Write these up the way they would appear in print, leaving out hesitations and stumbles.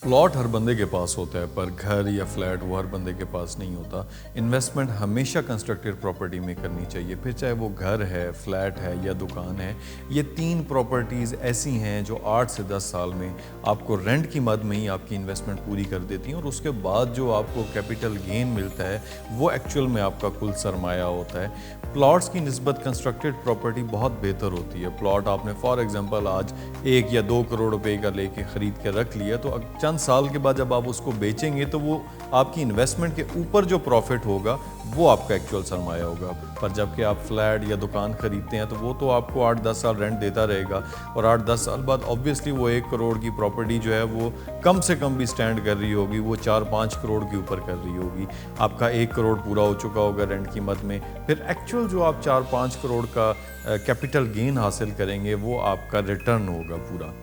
Plot हर बंदे के पास होता है, पर घर या फ्लैट वो हर बंदे के पास नहीं होता। इन्वेस्टमेंट हमेशा कंस्ट्रक्टेड प्रॉपर्टी में करनी चाहिए, फिर चाहे वो घर है, फ्लैट है या दुकान है। ये तीन प्रॉपर्टीज़ ऐसी हैं जो 8 से 10 साल में आपको रेंट की मद में ही आपकी इन्वेस्टमेंट पूरी कर देती हैं, और उसके बाद जो आपको कैपिटल गेन मिलता है वो एक्चुअल में आपका कुल सरमाया होता है। प्लॉट्स की निस्बत कंस्ट्रक्टेड प्रॉपर्टी बहुत बेहतर होती है। प्लॉट आपने फॉर एग्जांपल आज 1 या 2 करोड़ रुपए का लेके ख़रीद के रख लिया, तो चंद साल के बाद जब आप उसको बेचेंगे तो वो आपकी इन्वेस्टमेंट के ऊपर जो प्रॉफिट होगा वो आपका एक्चुअल सरमाया होगा। पर जबकि आप फ्लैट या दुकान खरीदते हैं तो वो तो आपको 8-10 साल रेंट देता रहेगा, और 8-10 साल बाद ऑब्वियसली वो 1 करोड़ की प्रॉपर्टी जो है वो कम से कम भी स्टैंड कर रही होगी, वो 4-5 करोड़ के ऊपर कर रही होगी। आपका 1 करोड़ पूरा हो चुका होगा रेंट की मद में, फिर एक्चुअल जो आप 4-5 करोड़ का कैपिटल गेन हासिल करेंगे वो आपका रिटर्न होगा पूरा।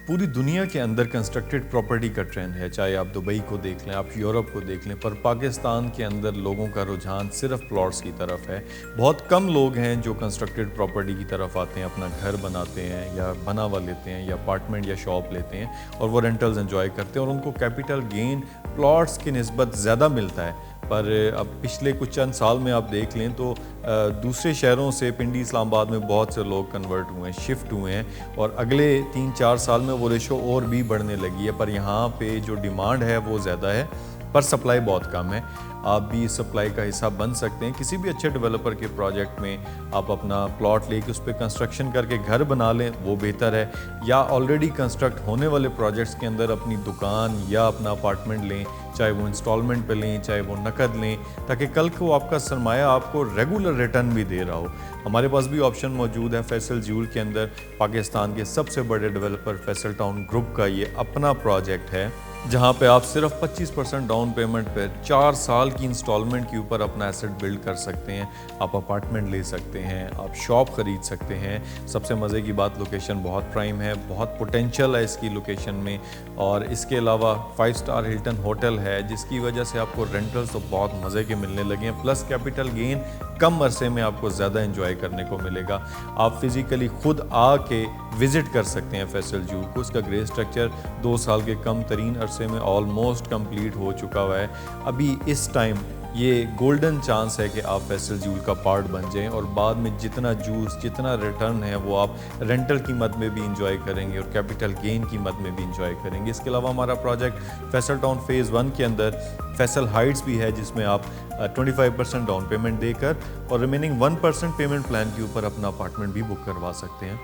पूरी दुनिया के अंदर कंस्ट्रक्टेड प्रॉपर्टी का ट्रेंड है, चाहे आप दुबई को देख लें, आप यूरोप को देख लें, पर पाकिस्तान के अंदर लोगों का रुझान सिर्फ प्लॉट्स की तरफ है। बहुत कम लोग हैं जो कंस्ट्रक्टेड प्रॉपर्टी की तरफ आते हैं, अपना घर बनाते हैं या बना हुआ लेते हैं या अपार्टमेंट या शॉप लेते हैं और वो रेंटल्स एंजॉय करते हैं, और उनको कैपिटल गेन प्लॉट्स की निस्बत ज़्यादा मिलता है। पर अब पिछले कुछ चंद साल में आप देख लें तो दूसरे शहरों से पिंडी इस्लामाबाद में बहुत से लोग कन्वर्ट हुए हैं, शिफ्ट हुए हैं, और अगले 3-4 साल में वो रेशो और भी बढ़ने लगी है। पर यहाँ पे जो डिमांड है वो ज़्यादा है, पर सप्लाई बहुत कम है। आप भी इस सप्लाई का हिस्सा बन सकते हैं। किसी भी अच्छे डेवलपर के प्रोजेक्ट में आप अपना प्लॉट लेके उस पर कंस्ट्रक्शन करके घर बना लें, वो बेहतर है, या ऑलरेडी कंस्ट्रक्ट होने वाले प्रोजेक्ट्स के अंदर अपनी दुकान या अपना अपार्टमेंट लें, चाहे वो इंस्टॉलमेंट पे लें, चाहे वो नकद लें, ताकि कल को आपका सरमाया आपको रेगुलर रिटर्न भी दे रहा हो। हमारे पास भी ऑप्शन मौजूद है फैसल ज्यूल के अंदर। पाकिस्तान के सबसे बड़े डेवलपर फैसल टाउन ग्रुप का ये अपना प्रोजेक्ट है, जहाँ पे आप सिर्फ 25% डाउन पेमेंट पे 4 साल की इंस्टॉलमेंट के ऊपर अपना एसेट बिल्ड कर सकते हैं। आप अपार्टमेंट ले सकते हैं, आप शॉप ख़रीद सकते हैं। सबसे मज़े की बात, लोकेशन बहुत प्राइम है, बहुत पोटेंशियल है इसकी लोकेशन में, और इसके अलावा 5 स्टार हिल्टन होटल है, जिसकी वजह से आपको रेंटल्स तो बहुत मज़े के मिलने लगे हैं, प्लस कैपिटल गेन कम अरसे में आपको ज़्यादा एंजॉय करने को मिलेगा। आप फिज़िकली खुद आके विज़िट कर सकते हैं फैसल ज्यूल को। इसका ग्रे स्ट्रक्चर 2 साल के कम तरीन अरसे में ऑलमोस्ट कंप्लीट हो चुका हुआ है। अभी इस टाइम ये गोल्डन चांस है कि आप फैसल ज्यूल का पार्ट बन जाएं, और बाद में जितना जूस, जितना रिटर्न है वो आप रेंटल की मद में भी इंजॉय करेंगे और कैपिटल गेन की मद में भी इंजॉय करेंगे। इसके अलावा हमारा प्रोजेक्ट फैसल टाउन फेज़ 1 के अंदर फैसल हाइट्स भी है, जिसमें आप 25% डाउन पेमेंट देकर और रिमेनिंग 1% पेमेंट प्लान के ऊपर अपना अपार्टमेंट भी बुक करवा सकते हैं।